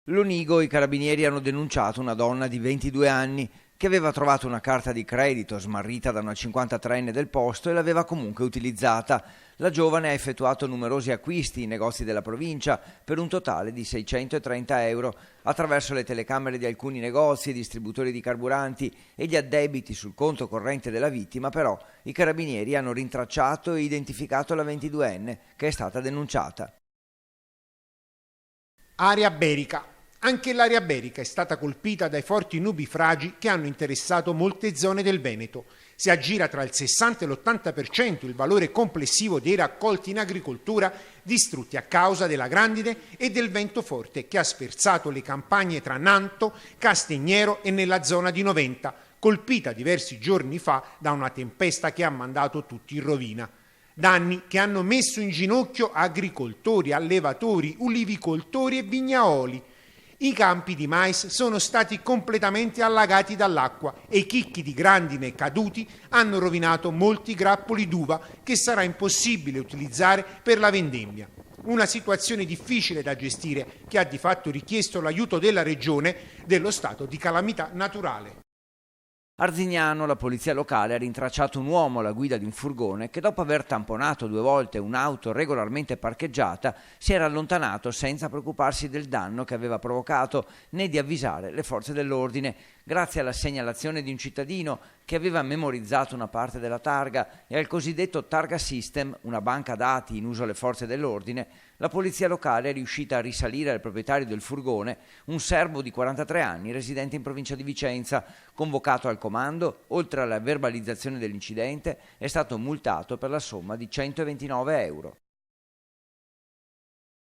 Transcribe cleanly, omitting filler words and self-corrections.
Lonigo i carabinieri hanno denunciato una donna di 22 anni che aveva trovato una carta di credito smarrita da una 53enne del posto e l'aveva comunque utilizzata. La giovane ha effettuato numerosi acquisti in negozi della provincia per un totale di 630 euro attraverso le telecamere di alcuni negozi e distributori di carburanti e gli addebiti sul conto corrente della vittima. Però i carabinieri hanno rintracciato e identificato la 22enne che è stata denunciata. Area berica. Anche l'area berica è stata colpita dai forti nubifragi che hanno interessato molte zone del Veneto. Si aggira tra il 60 e l'80% il valore complessivo dei raccolti in agricoltura distrutti a causa della grandine e del vento forte che ha sferzato le campagne tra Nanto, Castignero e nella zona di Noventa, colpita diversi giorni fa da una tempesta che ha mandato tutti in rovina. Danni che hanno messo in ginocchio agricoltori, allevatori, ulivicoltori e vignaoli. I campi di mais sono stati completamente allagati dall'acqua e i chicchi di grandine caduti hanno rovinato molti grappoli d'uva che sarà impossibile utilizzare per la vendemmia. Una situazione difficile da gestire che ha di fatto richiesto l'aiuto della Regione dello stato di calamità naturale. Arzignano, la polizia locale ha rintracciato un uomo alla guida di un furgone che dopo aver tamponato 2 volte un'auto regolarmente parcheggiata si era allontanato senza preoccuparsi del danno che aveva provocato né di avvisare le forze dell'ordine. Grazie alla segnalazione di un cittadino che aveva memorizzato una parte della targa e al cosiddetto Targa System, una banca dati in uso alle forze dell'ordine, la polizia locale è riuscita a risalire al proprietario del furgone, un serbo di 43 anni residente in provincia di Vicenza. Convocato al comando, oltre alla verbalizzazione dell'incidente, è stato multato per la somma di 129 euro.